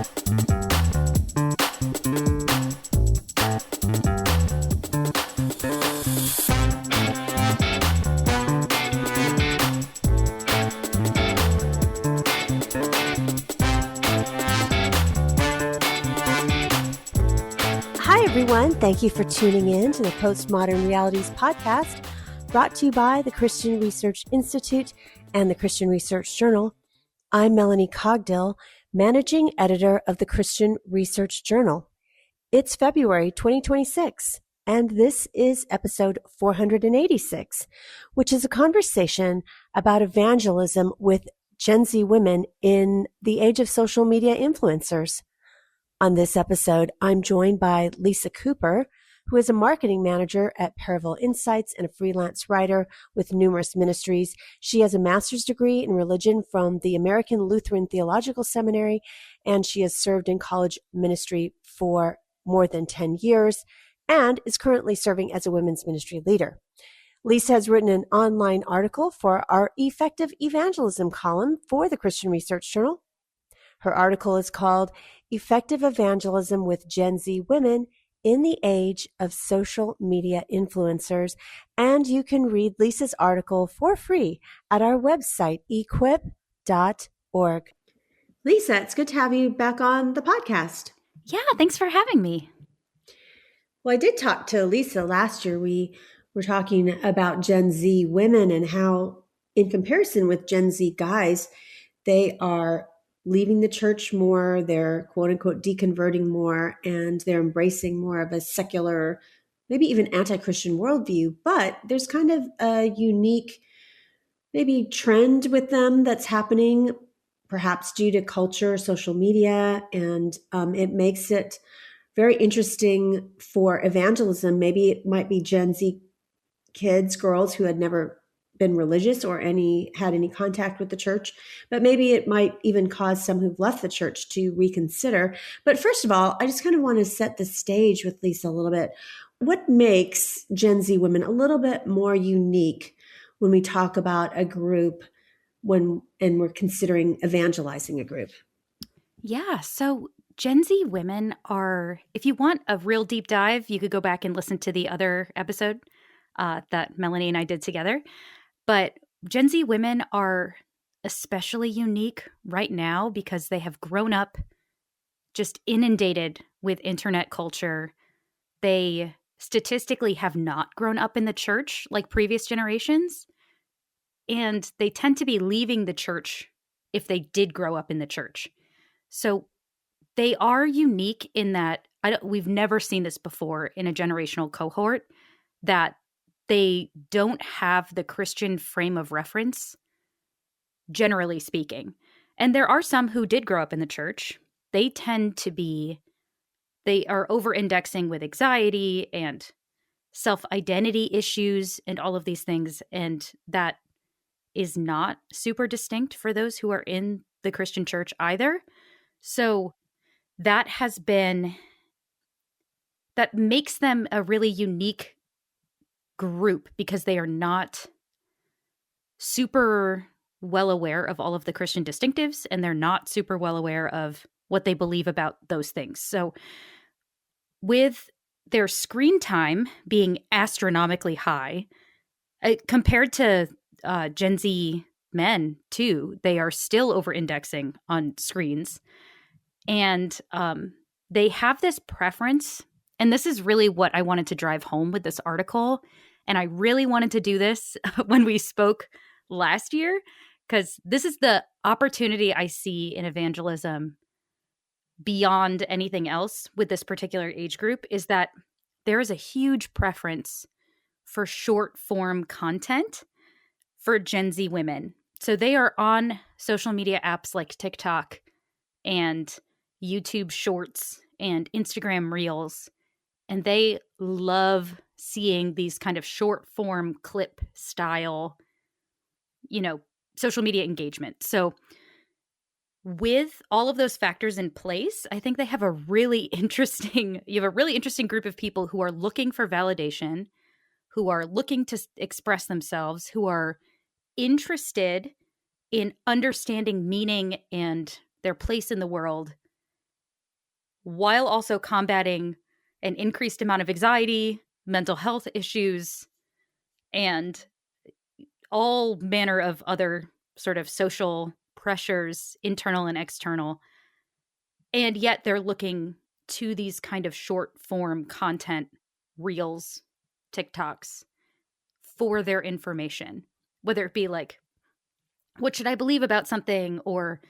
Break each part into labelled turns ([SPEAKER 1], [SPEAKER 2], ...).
[SPEAKER 1] Hi, everyone. Thank you for tuning in to the Postmodern Realities podcast, brought to you by the Christian Research Institute and the Christian Research Journal. I'm Melanie Cogdill, managing editor of the Christian Research Journal. It's February 2026, and this is episode 486, which is a conversation about evangelism with Gen Z women in the age of social media influencers. On this episode, I'm joined by Lisa Cooper, who is a marketing manager at Paravel Insights and a freelance writer with numerous ministries. She has a master's degree in religion from the American Lutheran Theological Seminary, and she has served in college ministry for more than 10 years and is currently serving as a women's ministry leader. Lisa has written an online article for our Effective Evangelism column for the Christian Research Journal. Her article is called Effective Evangelism with Gen Z Women in the Age of Social Media Influencers, and you can read Lisa's article for free at our website, equip.org. Lisa, it's good to have you back on the podcast.
[SPEAKER 2] Yeah, thanks for having me.
[SPEAKER 1] Well, I did talk to Lisa last year. We were talking about Gen Z women and how, in comparison with Gen Z guys, they are leaving the church more, they're quote unquote deconverting more, and they're embracing more of a secular, maybe even anti-Christian worldview. But there's kind of a unique, maybe trend with them that's happening, perhaps due to culture, social media, and it makes it very interesting for evangelism. Maybe it might be Gen Z kids, girls who had never been religious or had any contact with the church, but maybe it might even cause some who've left the church to reconsider. But first of all, I just kind of want to set the stage with Lisa a little bit. What makes Gen Z women a little bit more unique when we talk about a group and we're considering evangelizing a group?
[SPEAKER 2] Yeah, so Gen Z women are, if you want a real deep dive, you could go back and listen to the other episode that Melanie and I did together. But Gen Z women are especially unique right now because they have grown up just inundated with internet culture. They statistically have not grown up in the church like previous generations, and they tend to be leaving the church if they did grow up in the church. So they are unique in that we've never seen this before in a generational cohort, that they don't have the Christian frame of reference, generally speaking. And there are some who did grow up in the church. They are over-indexing with anxiety and self-identity issues and all of these things. And that is not super distinct for those who are in the Christian church either. So that makes them a really unique group because they are not super well aware of all of the Christian distinctives, and they're not super well aware of what they believe about those things. So with their screen time being astronomically high, compared to Gen Z men too, they are still over-indexing on screens. And they have this preference, and this is really what I wanted to drive home with this article. And I really wanted to do this when we spoke last year, because this is the opportunity I see in evangelism beyond anything else with this particular age group, is that there is a huge preference for short form content for Gen Z women. So they are on social media apps like TikTok and YouTube Shorts and Instagram Reels, and they love seeing these kind of short form clip style, social media engagement. So with all of those factors in place, I think they have a really interesting group of people who are looking for validation, who are looking to express themselves, who are interested in understanding meaning and their place in the world, while also combating an increased amount of anxiety, mental health issues, and all manner of other sort of social pressures, internal and external. And yet they're looking to these kind of short form content, reels, TikToks, for their information, whether it be like, what should I believe about something, or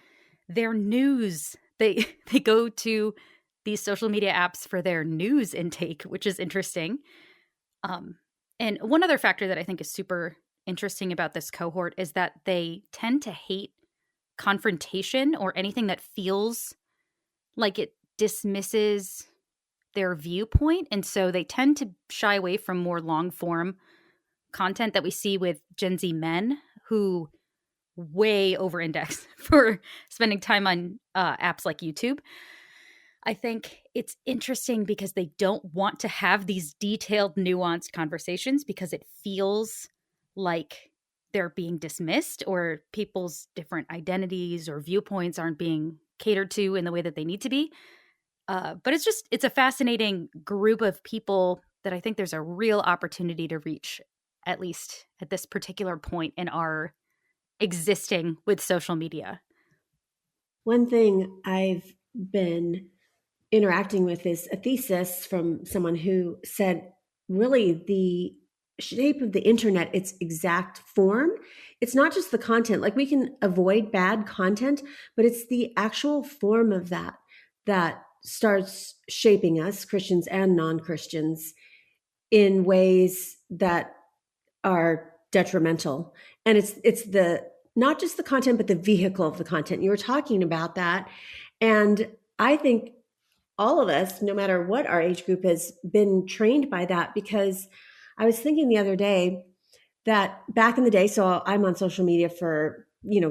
[SPEAKER 2] their news. They they go to these social media apps for their news intake, which is interesting. Um, and one other factor that I think is super interesting about this cohort is that they tend to hate confrontation or anything that feels like it dismisses their viewpoint. And so they tend to shy away from more long form content that we see with Gen Z men who way over index for spending time on apps like YouTube. I think it's interesting because they don't want to have these detailed, nuanced conversations because it feels like they're being dismissed or people's different identities or viewpoints aren't being catered to in the way that they need to be. But it's a fascinating group of people that I think there's a real opportunity to reach, at least at this particular point in our existing with social media.
[SPEAKER 1] One thing I've been interacting with is a thesis from someone who said really the shape of the internet, its exact form, it's not just the content. Like we can avoid bad content, but it's the actual form of that that starts shaping us, Christians and non-Christians, in ways that are detrimental. And it's the not just the content, but the vehicle of the content. You were talking about that. And I think all of us, no matter what our age group, has been trained by that, because I was thinking the other day that back in the day, so I'm on social media for,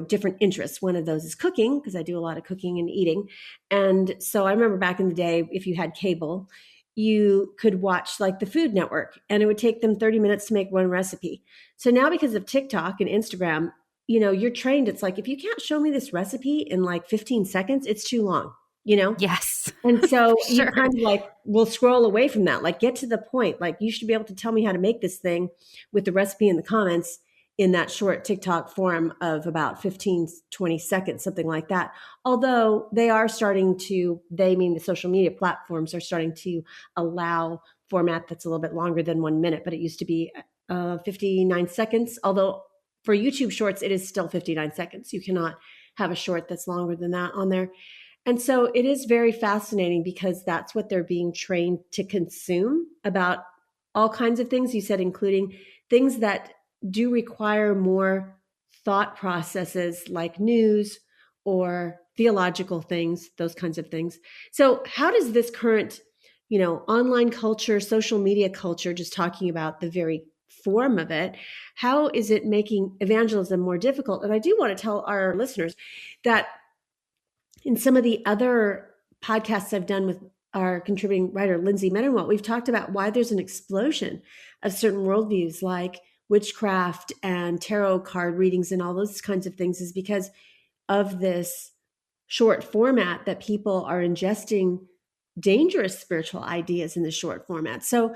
[SPEAKER 1] different interests. One of those is cooking, because I do a lot of cooking and eating. And so I remember back in the day, if you had cable, you could watch like the Food Network, and it would take them 30 minutes to make one recipe. So now, because of TikTok and Instagram, you're trained. It's like, if you can't show me this recipe in like 15 seconds, it's too long, you know?
[SPEAKER 2] Yes,
[SPEAKER 1] And
[SPEAKER 2] for
[SPEAKER 1] so you
[SPEAKER 2] sure.
[SPEAKER 1] kind of like will scroll away from that, like get to the point. Like you should be able to tell me how to make this thing with the recipe in the comments in that short TikTok form of about 15, 20 seconds, something like that. Although they are starting to, they mean the social media platforms are starting to allow format that's a little bit longer than 1 minute, but it used to be 59 seconds. Although for YouTube shorts, it is still 59 seconds. You cannot have a short that's longer than that on there. And so it is very fascinating because that's what they're being trained to consume about all kinds of things. You said, including things that do require more thought processes like news or theological things, those kinds of things. So how does this current, online culture, social media culture, just talking about the very form of it, how is it making evangelism more difficult? And I do want to tell our listeners that in some of the other podcasts I've done with our contributing writer, Lindsay Mendenwalt, we've talked about why there's an explosion of certain worldviews like witchcraft and tarot card readings and all those kinds of things, is because of this short format that people are ingesting dangerous spiritual ideas in the short format. So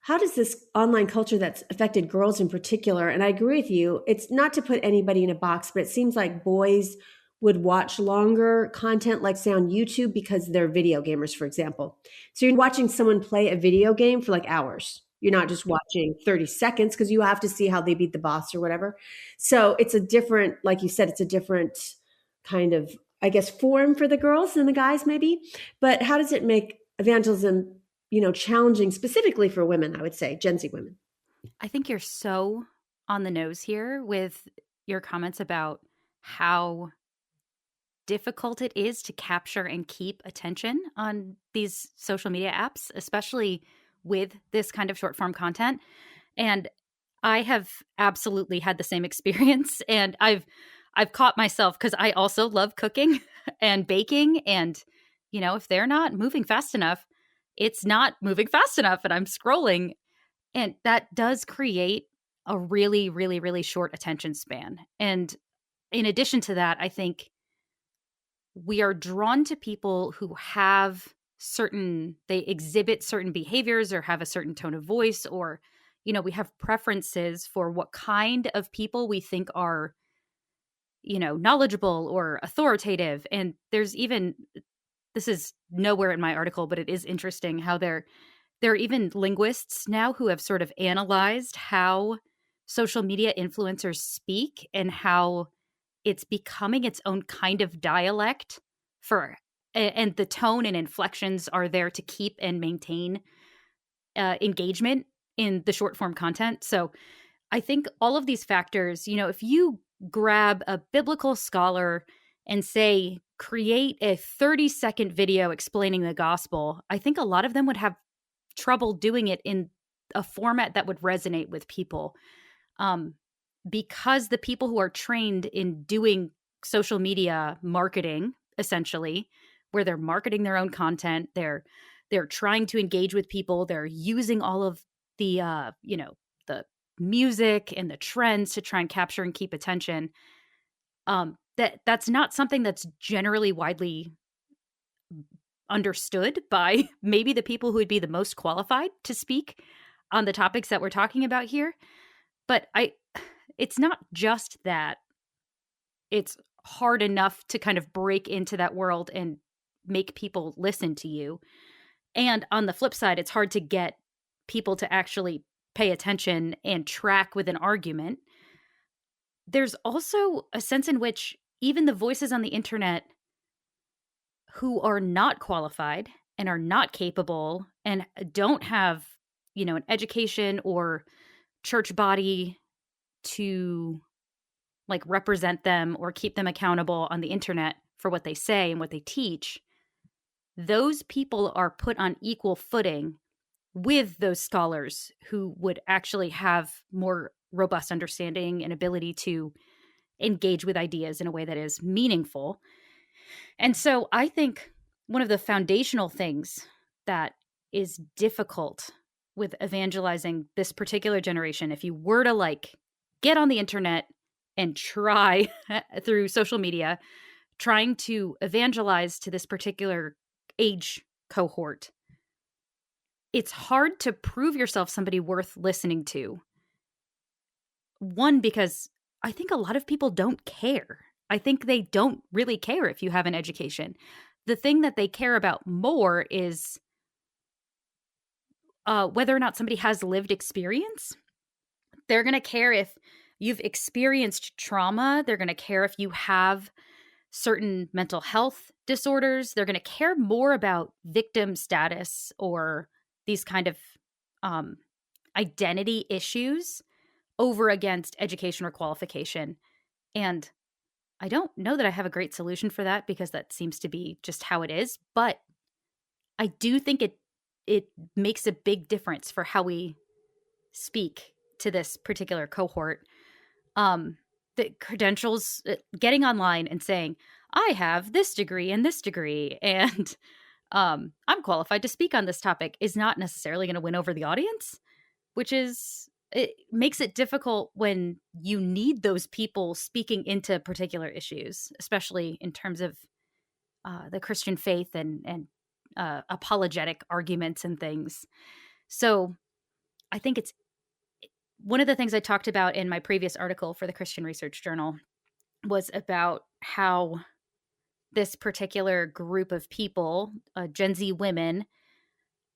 [SPEAKER 1] how does this online culture that's affected girls in particular, and I agree with you, it's not to put anybody in a box, but it seems like boys would watch longer content, like say on YouTube, because they're video gamers, for example. So you're watching someone play a video game for like hours. You're not just watching 30 seconds because you have to see how they beat the boss or whatever. So it's a different, like you said, it's a different kind of, I guess, form for the girls than the guys maybe. But how does it make evangelism, challenging specifically for women, I would say, Gen Z women?
[SPEAKER 2] I think you're so on the nose here with your comments about how difficult it is to capture and keep attention on these social media apps, especially with this kind of short form content. And I have absolutely had the same experience. And I've caught myself because I also love cooking and baking. And, if they're not moving fast enough, it's not moving fast enough. And I'm scrolling. And that does create a really, really, really short attention span. And in addition to that, I think we are drawn to people who have they exhibit certain behaviors or have a certain tone of voice, or, we have preferences for what kind of people we think are, knowledgeable or authoritative. And there's even, this is nowhere in my article, but it is interesting how there are even linguists now who have sort of analyzed how social media influencers speak and how it's becoming its own kind of dialect and the tone and inflections are there to keep and maintain engagement in the short form content. So I think all of these factors, if you grab a biblical scholar and say, create a 30-second video explaining the gospel, I think a lot of them would have trouble doing it in a format that would resonate with people. Because the people who are trained in doing social media marketing, essentially, where they're marketing their own content, they're trying to engage with people, they're using all of the the music and the trends to try and capture and keep attention. That's not something that's generally widely understood by maybe the people who would be the most qualified to speak on the topics that we're talking about here. But it's not just that it's hard enough to kind of break into that world and make people listen to you. And on the flip side, it's hard to get people to actually pay attention and track with an argument. There's also a sense in which even the voices on the internet who are not qualified and are not capable and don't have, an education or church body to represent them or keep them accountable on the internet for what they say and what they teach, those people are put on equal footing with those scholars who would actually have more robust understanding and ability to engage with ideas in a way that is meaningful. And so I think one of the foundational things that is difficult with evangelizing this particular generation, if you were to get on the internet and try through social media, trying to evangelize to this particular age cohort, it's hard to prove yourself somebody worth listening to. One, because I think a lot of people don't care. I think they don't really care if you have an education. The thing that they care about more is whether or not somebody has lived experience. They're going to care if you've experienced trauma. They're going to care if you have certain mental health disorders. They're going to care more about victim status or these kind of identity issues over against education or qualification. And I don't know that I have a great solution for that, because that seems to be just how it is. But I do think it makes a big difference for how we speak to this particular cohort. The credentials, getting online and saying, I have this degree and this degree, and I'm qualified to speak on this topic, is not necessarily going to win over the audience, which is, it makes it difficult when you need those people speaking into particular issues, especially in terms of the Christian faith and apologetic arguments and things. So I think it's one of the things I talked about in my previous article for the Christian Research Journal was about how this particular group of people, Gen Z women,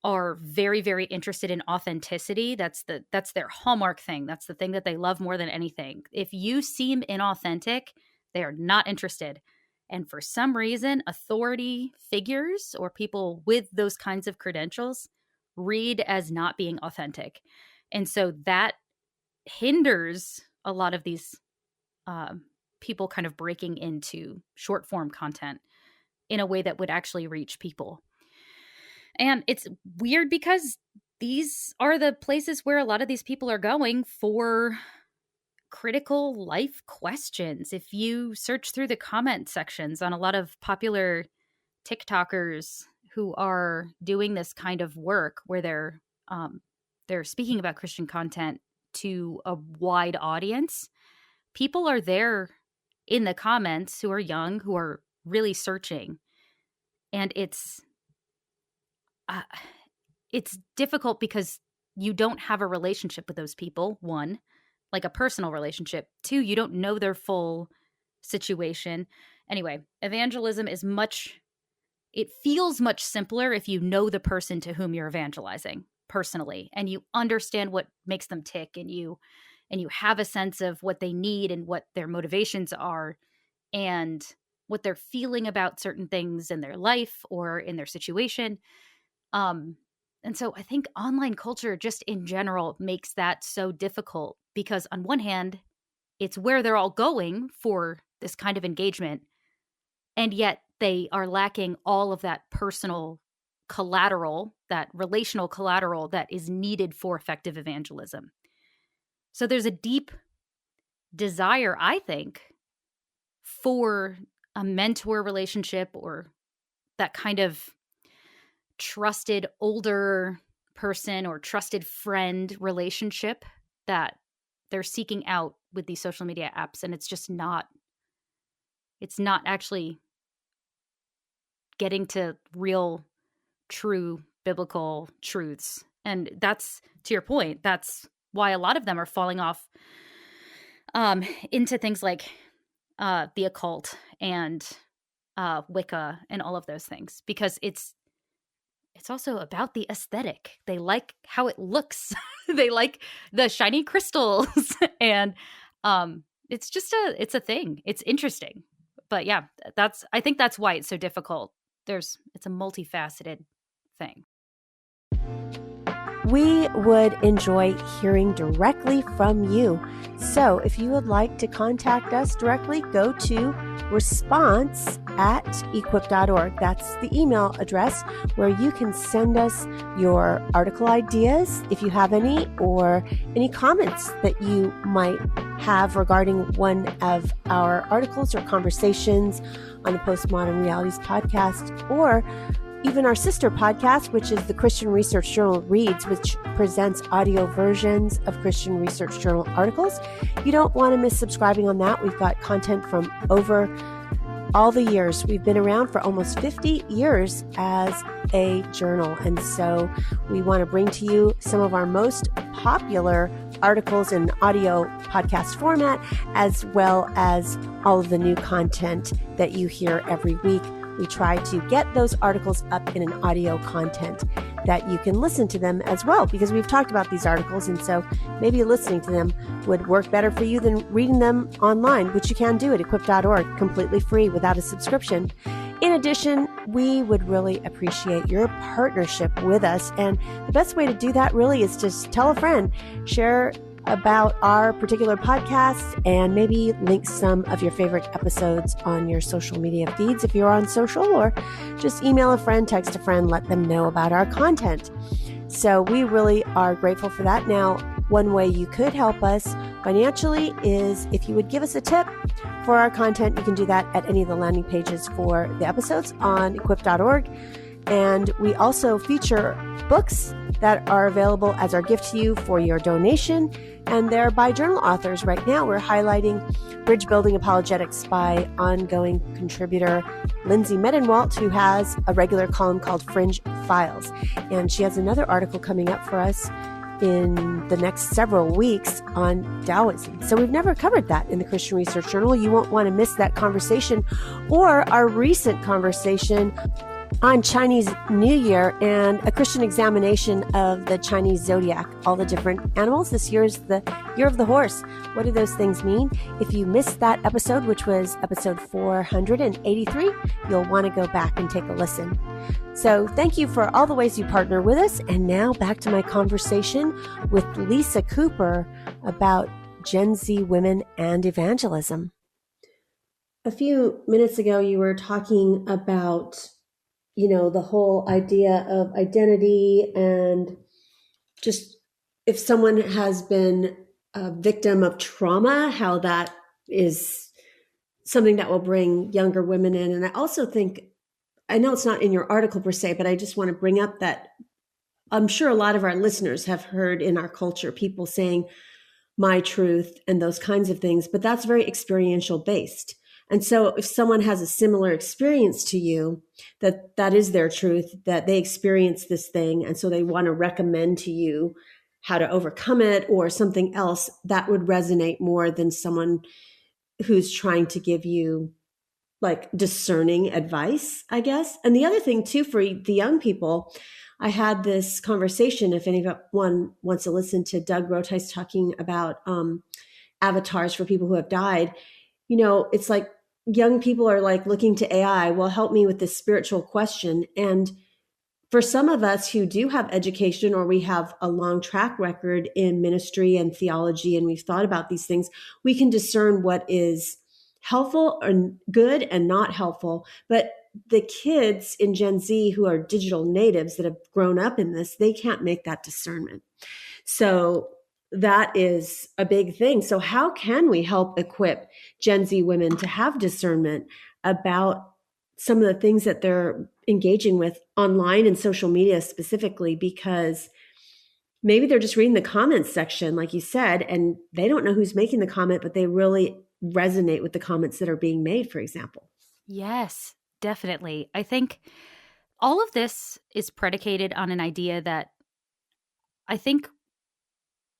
[SPEAKER 2] are very, very interested in authenticity. That's their hallmark thing. That's the thing that they love more than anything. If you seem inauthentic, they are not interested. And for some reason, authority figures or people with those kinds of credentials read as not being authentic. And so that hinders a lot of these people kind of breaking into short form content in a way that would actually reach people. And it's weird because these are the places where a lot of these people are going for critical life questions. If you search through the comment sections on a lot of popular TikTokers who are doing this kind of work where they're speaking about Christian content to a wide audience, people are there in the comments who are young, who are really searching. And it's difficult because you don't have a relationship with those people, one, like a personal relationship. Two, you don't know their full situation. Anyway, evangelism is it feels much simpler if you know the person to whom you're evangelizing personally, and you understand what makes them tick, and you have a sense of what they need and what their motivations are and what they're feeling about certain things in their life or in their situation. And so I think online culture just in general makes that so difficult because on one hand, it's where they're all going for this kind of engagement. And yet they are lacking all of that personal collateral, that relational collateral that is needed for effective evangelism. So there's a deep desire, I think, for a mentor relationship or that kind of trusted older person or trusted friend relationship that they're seeking out with these social media apps. And it's not actually getting to real, true biblical truths. And that's, to your point, that's why a lot of them are falling off into things like the occult and Wicca and all of those things, because it's also about the aesthetic. They like how it looks. They like the shiny crystals and it's a thing. It's interesting. But yeah, I think that's why it's so difficult. It's a multifaceted thing.
[SPEAKER 1] We would enjoy hearing directly from you. So if you would like to contact us directly, go to response@equip.org. That's the email address where you can send us your article ideas, if you have any, or any comments that you might have regarding one of our articles or conversations on the Postmodern Realities podcast, or even our sister podcast, which is the Christian Research Journal Reads, which presents audio versions of Christian Research Journal articles. You don't want to miss subscribing on that. We've got content from over all the years. We've been around for almost 50 years as a journal. And so we want to bring to you some of our most popular articles in audio podcast format, as well as all of the new content that you hear every week. We try to get those articles up in an audio content that you can listen to them as well, because we've talked about these articles, and so maybe listening to them would work better for you than reading them online, which you can do at equip.org, completely free without a subscription. In addition, we would really appreciate your partnership with us, and the best way to do that really is just tell a friend, share about our particular podcast, and maybe link some of your favorite episodes on your social media feeds if you're on social, or just email a friend, text a friend, let them know about our content. So we really are grateful for that. Now, one way you could help us financially is if you would give us a tip for our content. You can do that at any of the landing pages for the episodes on equip.org. And we also feature books that are available as our gift to you for your donation. And they're by journal authors. Right now, we're highlighting Bridge Building Apologetics by ongoing contributor Lindsay Medenwalt, who has a regular column called Fringe Files. And she has another article coming up for us in the next several weeks on Taoism. So we've never covered that in the Christian Research Journal. You won't want to miss that conversation, or our recent conversation on Chinese New Year and a Christian examination of the Chinese zodiac, all the different animals. This year is the year of the horse. What do those things mean? If you missed that episode, which was episode 483, you'll want to go back and take a listen. So thank you for all the ways you partner with us. And now back to my conversation with Lisa Cooper about Gen Z women and evangelism. A few minutes ago, you were talking about the whole idea of identity, and just if someone has been a victim of trauma, how that is something that will bring younger women in. And I also think, I know it's not in your article per se, but I just want to bring up that I'm sure a lot of our listeners have heard in our culture people saying my truth and those kinds of things, but that's very experiential based. And so if someone has a similar experience to you, that is their truth, that they experience this thing, and so they want to recommend to you how to overcome it or something else, that would resonate more than someone who's trying to give you like discerning advice, I guess. And the other thing too, for the young people, I had this conversation, if anyone wants to listen to Doug Rotice talking about avatars for people who have died. It's like young people are like looking to AI, well, help me with this spiritual question. And for some of us who do have education, or we have a long track record in ministry and theology, and we've thought about these things, we can discern what is helpful and good and not helpful. But the kids in Gen Z who are digital natives that have grown up in this, they can't make that discernment. So that is a big thing. So how can we help equip Gen Z women to have discernment about some of the things that they're engaging with online and social media specifically? Because maybe they're just reading the comments section, like you said, and they don't know who's making the comment, but they really resonate with the comments that are being made, for example.
[SPEAKER 2] Yes, definitely. I think all of this is predicated on an idea that I think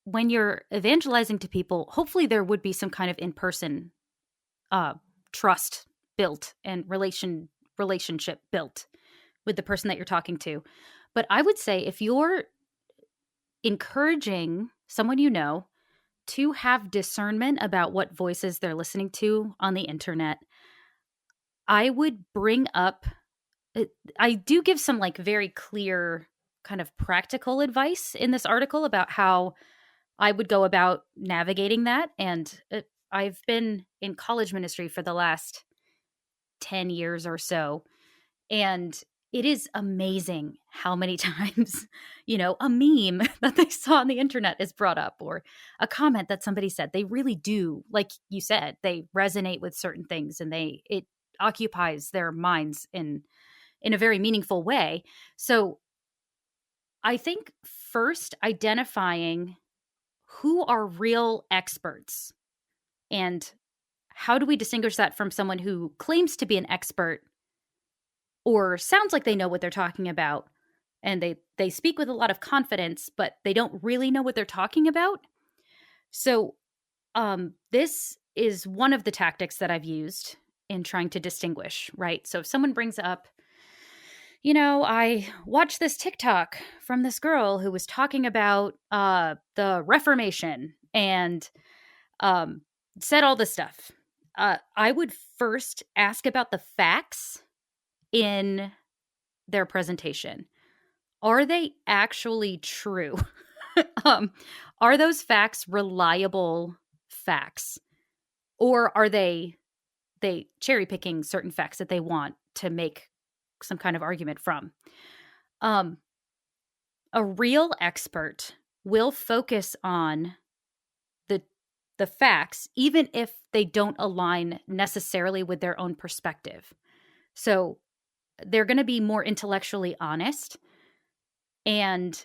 [SPEAKER 2] when you're evangelizing to people, hopefully there would be some kind of in-person trust built and relationship built with the person that you're talking to. But I would say if you're encouraging someone to have discernment about what voices they're listening to on the internet, I would bring up, I do give some like very clear kind of practical advice in this article about how I would go about navigating that. And I've been in college ministry for the last 10 years or so. And it is amazing how many times, a meme that they saw on the internet is brought up, or a comment that somebody said. They really do, like you said, they resonate with certain things, and it occupies their minds in a very meaningful way. So I think first identifying who are real experts, and how do we distinguish that from someone who claims to be an expert or sounds like they know what they're talking about, and they speak with a lot of confidence, but they don't really know what they're talking about. So this is one of the tactics that I've used in trying to distinguish, right? So if someone brings up, I watched this TikTok from this girl who was talking about the Reformation and said all this stuff. I would first ask about the facts in their presentation. Are they actually true? Are those facts reliable facts? Or are they cherry picking certain facts that they want to make some kind of argument from? A real expert will focus on the facts, even if they don't align necessarily with their own perspective. So they're going to be more intellectually honest and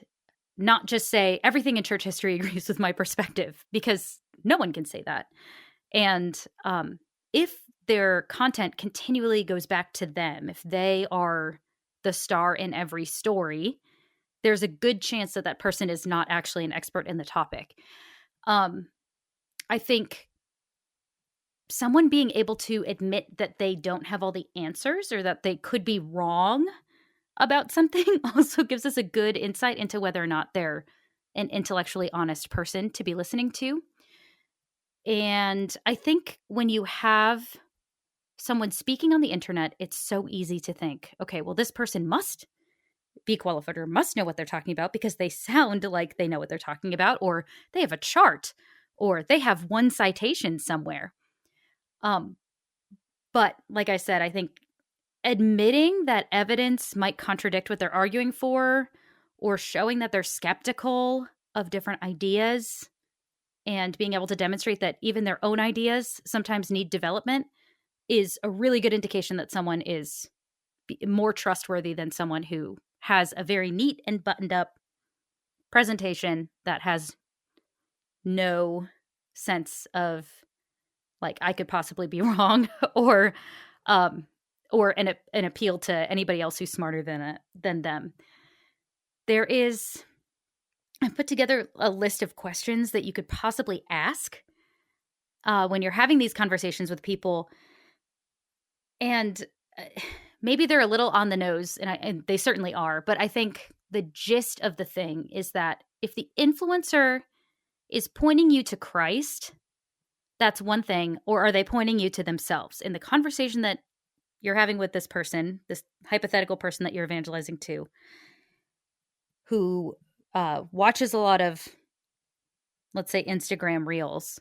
[SPEAKER 2] not just say everything in church history agrees with my perspective, because no one can say that. And if their content continually goes back to them, if they are the star in every story, there's a good chance that that person is not actually an expert in the topic. I think someone being able to admit that they don't have all the answers, or that they could be wrong about something, also gives us a good insight into whether or not they're an intellectually honest person to be listening to. And I think when you have someone speaking on the internet, it's so easy to think, okay, well, this person must be qualified or must know what they're talking about because they sound like they know what they're talking about, or they have a chart, or they have one citation somewhere. But like I said, I think admitting that evidence might contradict what they're arguing for, or showing that they're skeptical of different ideas, and being able to demonstrate that even their own ideas sometimes need development, is a really good indication that someone is more trustworthy than someone who has a very neat and buttoned up presentation that has no sense of like I could possibly be wrong, or um, or an appeal to anybody else who's smarter than them. I put together a list of questions that you could possibly ask when you're having these conversations with people, and maybe they're a little on the nose, and they certainly are. But I think the gist of the thing is that if the influencer is pointing you to Christ, that's one thing, or are they pointing you to themselves? In the conversation that you're having with this person, this hypothetical person that you're evangelizing to, who watches a lot of, let's say, Instagram reels,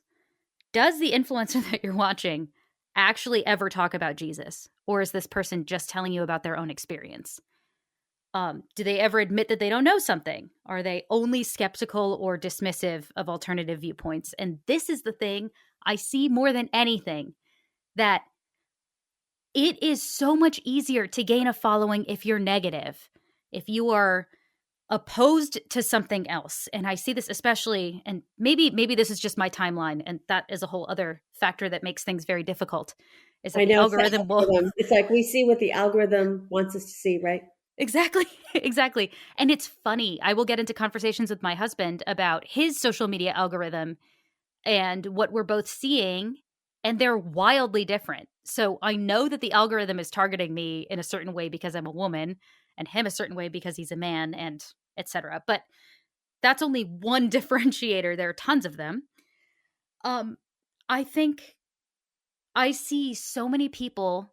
[SPEAKER 2] does the influencer that you're watching actually ever talk about Jesus? Or is this person just telling you about their own experience? Do they ever admit that they don't know something? Are they only skeptical or dismissive of alternative viewpoints? And this is the thing I see more than anything, that it is so much easier to gain a following if you're negative, if you are opposed to something else. And I see this especially, and maybe this is just my timeline, and that is a whole other factor that makes things very difficult, is that
[SPEAKER 1] I
[SPEAKER 2] the
[SPEAKER 1] know
[SPEAKER 2] algorithm will...
[SPEAKER 1] It's like we see what the algorithm wants us to see, right?
[SPEAKER 2] Exactly. Exactly. And it's funny. I will get into conversations with my husband about his social media algorithm and what we're both seeing, and they're wildly different. So I know that the algorithm is targeting me in a certain way because I'm a woman, and him a certain way because he's a man, and etc. But that's only one differentiator. There are tons of them. I think I see so many people,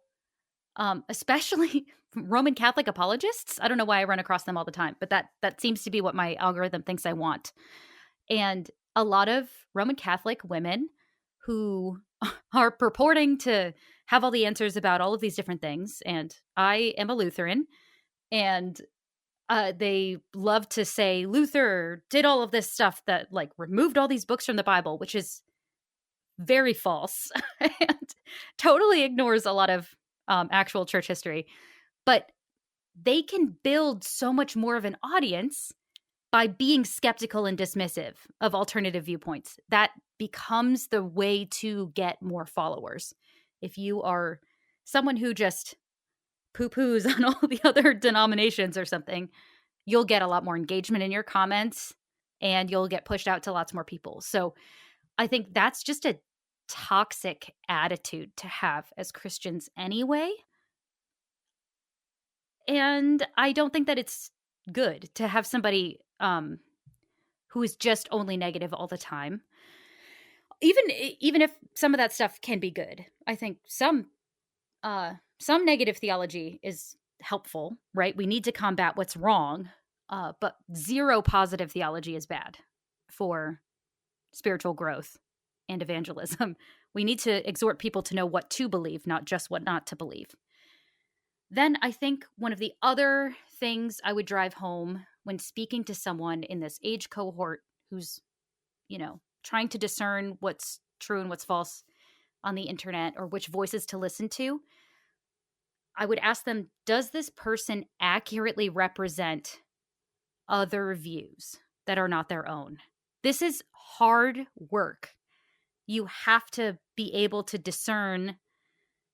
[SPEAKER 2] especially Roman Catholic apologists. I don't know why I run across them all the time, but that seems to be what my algorithm thinks I want. And a lot of Roman Catholic women who are purporting to have all the answers about all of these different things. And I am a Lutheran, and they love to say Luther did all of this stuff that like removed all these books from the Bible, which is very false and totally ignores a lot of actual church history. But they can build so much more of an audience by being skeptical and dismissive of alternative viewpoints. That becomes the way to get more followers. If you are someone who just poo-poos on all the other denominations or something, you'll get a lot more engagement in your comments, and you'll get pushed out to lots more people. So I think that's just a toxic attitude to have as Christians anyway. And I don't think that it's good to have somebody who is just only negative all the time. Even if some of that stuff can be good, I think some negative theology is helpful, right? We need to combat what's wrong, but zero positive theology is bad for spiritual growth and evangelism. We need to exhort people to know what to believe, not just what not to believe. Then I think one of the other things I would drive home when speaking to someone in this age cohort who's, trying to discern what's true and what's false on the internet, or which voices to listen to, I would ask them, does this person accurately represent other views that are not their own? This is hard work. You have to be able to discern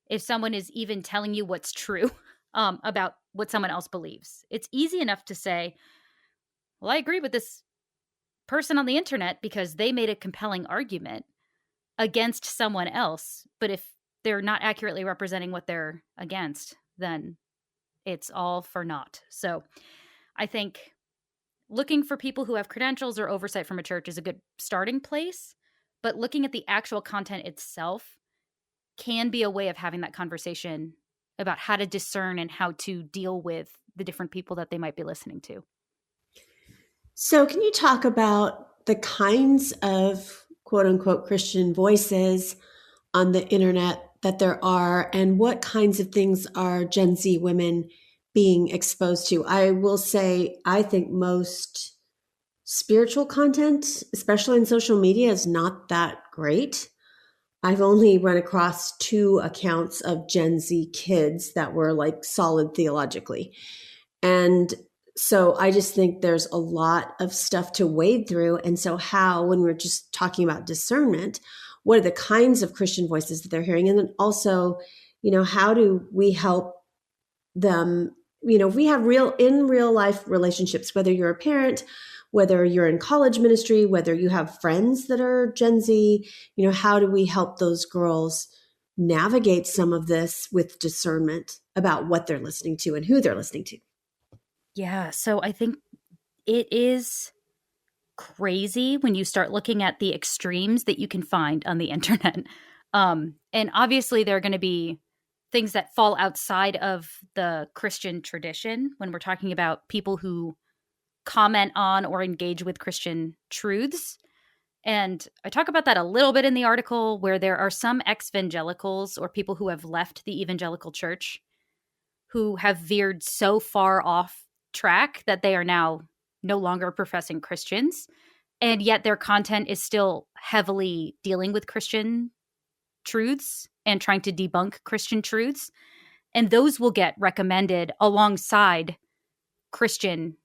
[SPEAKER 2] if someone is even telling you what's true about what someone else believes. It's easy enough to say, well, I agree with this person on the internet because they made a compelling argument against someone else. But if they're not accurately representing what they're against, then it's all for naught. So I think looking for people who have credentials or oversight from a church is a good starting place. But looking at the actual content itself can be a way of having that conversation about how to discern and how to deal with the different people that they might be listening to.
[SPEAKER 1] So can you talk about the kinds of quote unquote Christian voices on the internet that there are, and what kinds of things are Gen Z women being exposed to? I will say, I think most spiritual content, especially in social media, is not that great. I've only run across 2 accounts of Gen Z kids that were like solid theologically. And so I just think there's a lot of stuff to wade through. And so when we're just talking about discernment, what are the kinds of Christian voices that they're hearing? And then also, how do we help them? If we have real life relationships, whether you're a parent, whether you're in college ministry, whether you have friends that are Gen Z, how do we help those girls navigate some of this with discernment about what they're listening to and who they're listening to?
[SPEAKER 2] Yeah. So I think it is crazy when you start looking at the extremes that you can find on the internet. And obviously, there are going to be things that fall outside of the Christian tradition when we're talking about people who comment on or engage with Christian truths. And I talk about that a little bit in the article, where there are some exvangelicals or people who have left the evangelical church who have veered so far off track that they are now no longer professing Christians. And yet their content is still heavily dealing with Christian truths and trying to debunk Christian truths. And those will get recommended alongside Christian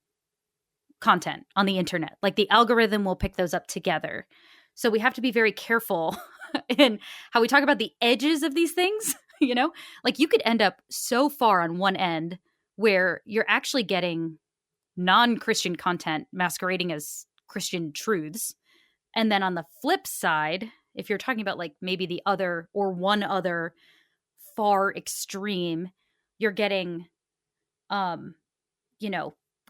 [SPEAKER 2] content on the internet. Like the algorithm will pick those up together. So we have to be very careful in how we talk about the edges of these things. Like you could end up so far on one end where you're actually getting non-Christian content masquerading as Christian truths. And then on the flip side, if you're talking about like maybe the other or one other far extreme, you're getting,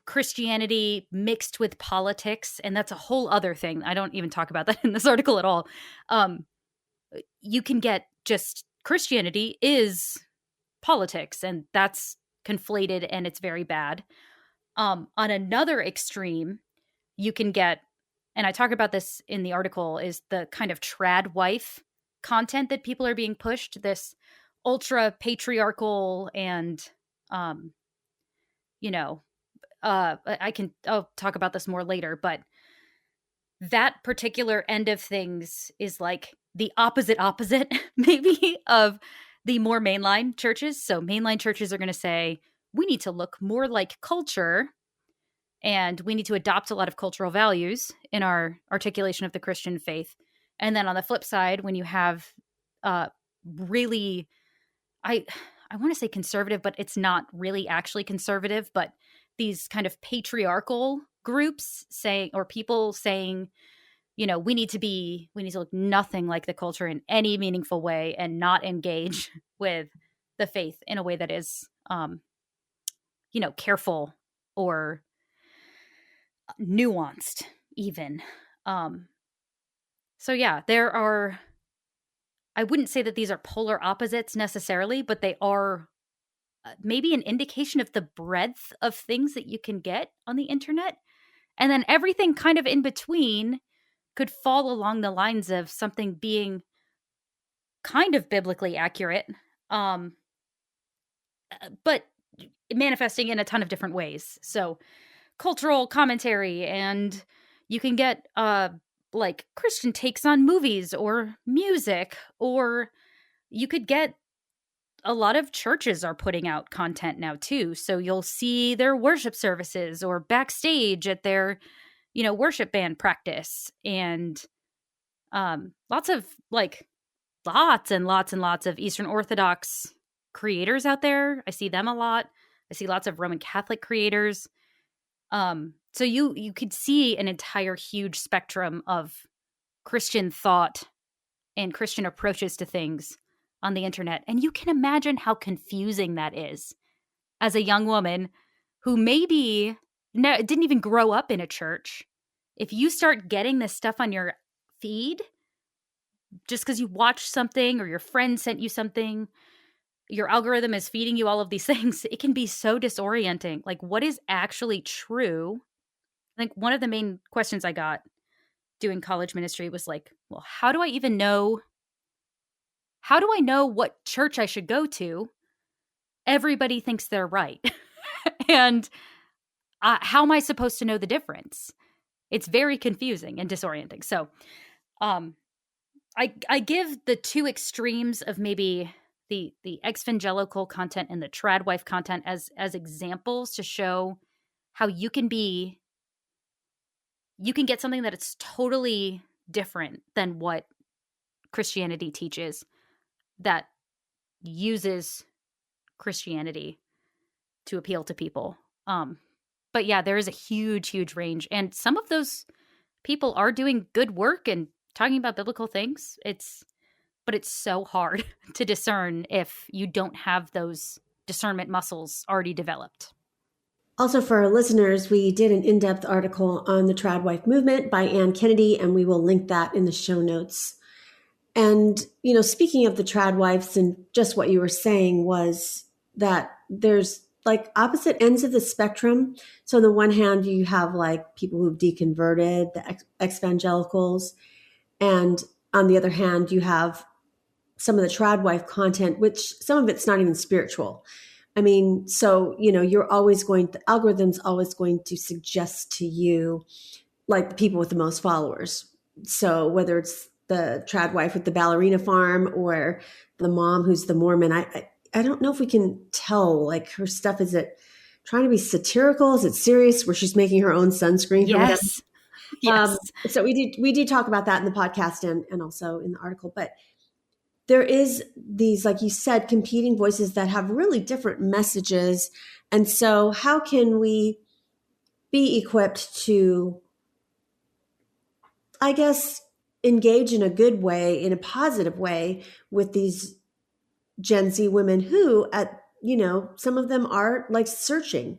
[SPEAKER 2] Christianity mixed with politics. And that's a whole other thing. I don't even talk about that in this article at all. You can get just Christianity is politics, and that's conflated and it's very bad. On another extreme, you can get, and I talk about this in the article, is the kind of tradwife content that people are being pushed, this ultra patriarchal and, I'll talk about this more later, but that particular end of things is like the opposite, maybe, of the more mainline churches. So mainline churches are going to say, we need to look more like culture and we need to adopt a lot of cultural values in our articulation of the Christian faith. And then on the flip side, when you have really, I want to say conservative, but it's not really actually conservative, but these kind of patriarchal groups saying, or people saying, we need to look nothing like the culture in any meaningful way and not engage with the faith in a way that is, careful or nuanced even. So yeah, I wouldn't say that these are polar opposites necessarily, but they are maybe an indication of the breadth of things that you can get on the internet. And then everything kind of in between could fall along the lines of something being kind of biblically accurate, but manifesting in a ton of different ways. So cultural commentary, and you can get like Christian takes on movies or music, or you could get a lot of churches are putting out content now too. So you'll see their worship services or backstage at their, worship band practice, and lots and lots of Eastern Orthodox creators out there. I see them a lot. I see lots of Roman Catholic creators. So you could see an entire huge spectrum of Christian thought and Christian approaches to things on the internet. And you can imagine how confusing that is as a young woman who maybe didn't even grow up in a church. If you start getting this stuff on your feed just because you watched something or your friend sent you something, your algorithm is feeding you all of these things, it can be so disorienting. Like, what is actually true? I think one of the main questions I got doing college ministry was like, well, how do I know what church I should go to? Everybody thinks they're right. And how am I supposed to know the difference? It's very confusing and disorienting. So I give the two extremes of maybe the exvangelical content and the tradwife content as examples to show how you can get something that is totally different than what Christianity teaches that uses Christianity to appeal to people. But yeah, there is a huge, huge range. And some of those people are doing good work and talking about biblical things. But it's so hard to discern if you don't have those discernment muscles already developed.
[SPEAKER 1] Also, for our listeners, we did an in-depth article on the tradwife movement by Ann Kennedy, and we will link that in the show notes. And, speaking of the tradwives, and just what you were saying was that there's like opposite ends of the spectrum. So on the one hand, you have like people who've deconverted, the exvangelicals. And on the other hand, you have some of the tradwife content, which some of it's not even spiritual. I mean, so, the algorithm's always going to suggest to you like the people with the most followers. So whether it's the tradwife with the ballerina farm or the mom who's the Mormon, I don't know if we can tell, like, her stuff. Is it trying to be satirical? Is it serious where she's making her own sunscreen?
[SPEAKER 2] Yes. Yes.
[SPEAKER 1] So we do talk about that in the podcast and also in the article, but there is these, like you said, competing voices that have really different messages. And so how can we be equipped to, I guess, engage in a good way, in a positive way with these Gen Z women who, some of them are like searching.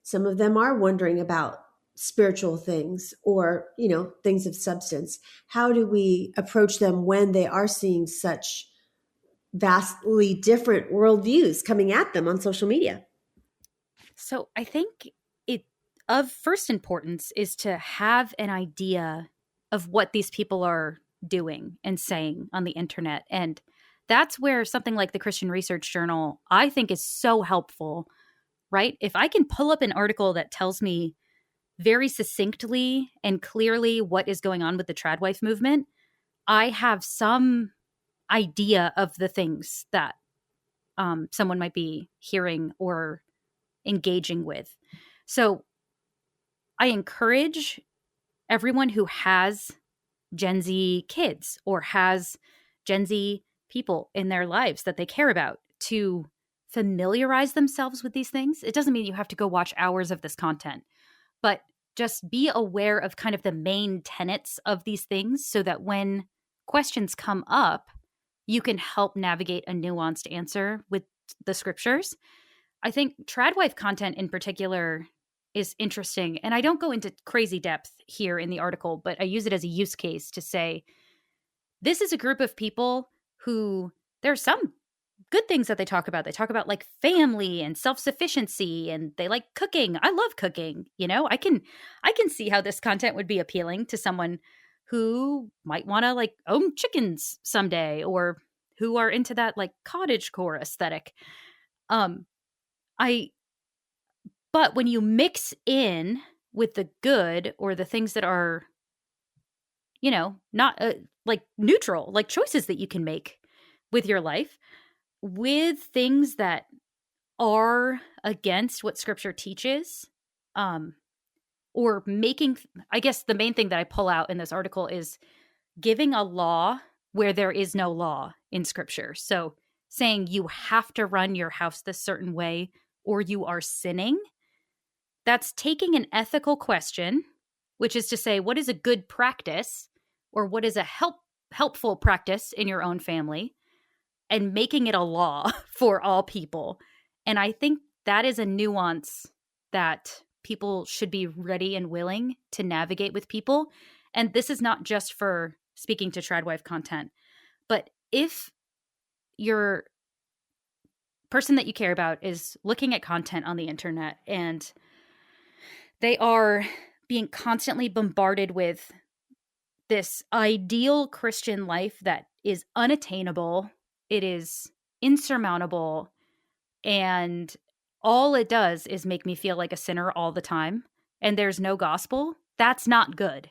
[SPEAKER 1] Some of them are wondering about spiritual things or, things of substance. How do we approach them when they are seeing such vastly different worldviews coming at them on social media?
[SPEAKER 2] So I think it of first importance is to have an idea of what these people are doing and saying on the internet. And that's where something like the Christian Research Journal, I think, is so helpful, right? If I can pull up an article that tells me very succinctly and clearly what is going on with the tradwife movement, I have some idea of the things that someone might be hearing or engaging with. So I encourage everyone who has Gen Z kids or has Gen Z people in their lives that they care about to familiarize themselves with these things. It doesn't mean you have to go watch hours of this content, but just be aware of kind of the main tenets of these things so that when questions come up, you can help navigate a nuanced answer with the scriptures. I think tradwife content in particular is interesting. And I don't go into crazy depth here in the article, but I use it as a use case to say, this is a group of people who there are some good things that they talk about. They talk about like family and self-sufficiency, and they like cooking. I love cooking. I can see how this content would be appealing to someone who might want to like own chickens someday, or who are into that like cottagecore aesthetic. But when you mix in with the good or the things that are, not like neutral, like choices that you can make with your life, with things that are against what scripture teaches, or making, I guess the main thing that I pull out in this article is giving a law where there is no law in scripture. So saying you have to run your house this certain way or you are sinning. That's taking an ethical question, which is to say, what is a good practice or what is a helpful practice in your own family, and making it a law for all people. And I think that is a nuance that people should be ready and willing to navigate with people. And this is not just for speaking to tradwife content, but if your person that you care about is looking at content on the internet and they are being constantly bombarded with this ideal Christian life that is unattainable, it is insurmountable, and all it does is make me feel like a sinner all the time, and there's no gospel, that's not good.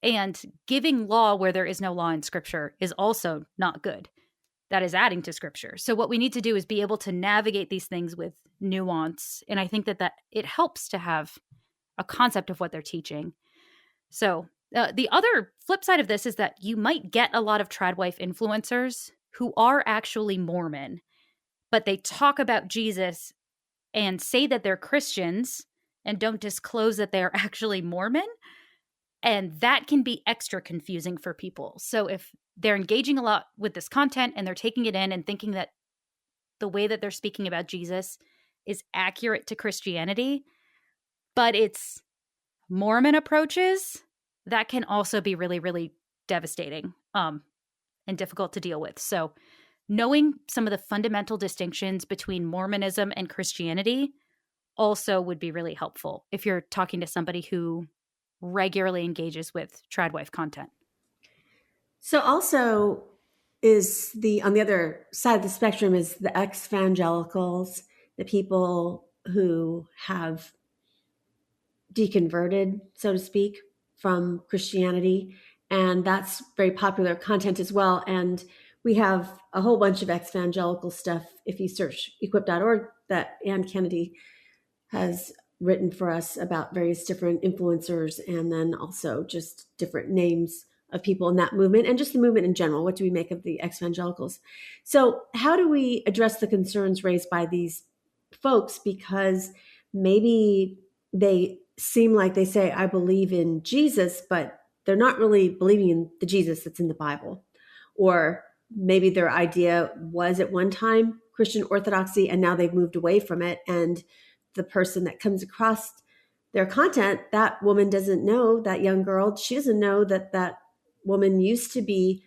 [SPEAKER 2] And giving law where there is no law in scripture is also not good. That is adding to scripture. So what we need to do is be able to navigate these things with nuance. And I think that it helps to have a concept of what they're teaching. So The other flip side of this is that you might get a lot of tradwife influencers who are actually Mormon, but they talk about Jesus and say that they're Christians and don't disclose that they're actually Mormon. And that can be extra confusing for people. So if they're engaging a lot with this content and they're taking it in and thinking that the way that they're speaking about Jesus is accurate to Christianity, but it's Mormon approaches, that can also be really, really devastating and difficult to deal with. So knowing some of the fundamental distinctions between Mormonism and Christianity also would be really helpful if you're talking to somebody who regularly engages with tradwife content.
[SPEAKER 1] So also is on the other side of the spectrum is the exvangelicals, the people who have deconverted, so to speak, from Christianity. And that's very popular content as well. And we have a whole bunch of exvangelical stuff. If you search equip.org, that Ann Kennedy has written for us about various different influencers, and then also just different names of people in that movement and just the movement in general. What do we make of the exvangelicals? So how do we address the concerns raised by these folks? Because maybe they seem like they say, I believe in Jesus, but they're not really believing in the Jesus that's in the Bible. Or maybe their idea was at one time Christian orthodoxy, and now they've moved away from it. And the person that comes across their content, that woman doesn't know, that young girl, she doesn't know that that woman used to be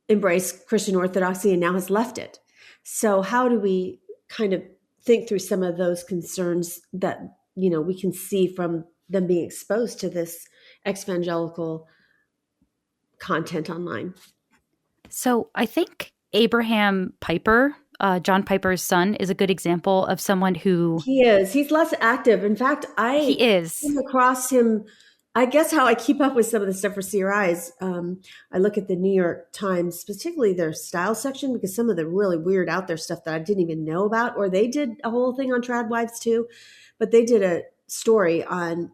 [SPEAKER 1] embrace Christian orthodoxy and now has left it. So how do we kind of think through some of those concerns that, you know, we can see from them being exposed to this exvangelical content online?
[SPEAKER 2] So I think Abraham Piper, John Piper's son, is a good example of someone who...
[SPEAKER 1] He is. He's less active. In fact,
[SPEAKER 2] He is.
[SPEAKER 1] came across him. I guess how I keep up with some of the stuff for CRIs, I look at the New York Times, particularly their style section, because some of the really weird out there stuff that I didn't even know about, or they did a whole thing on tradwives too, but they did a story on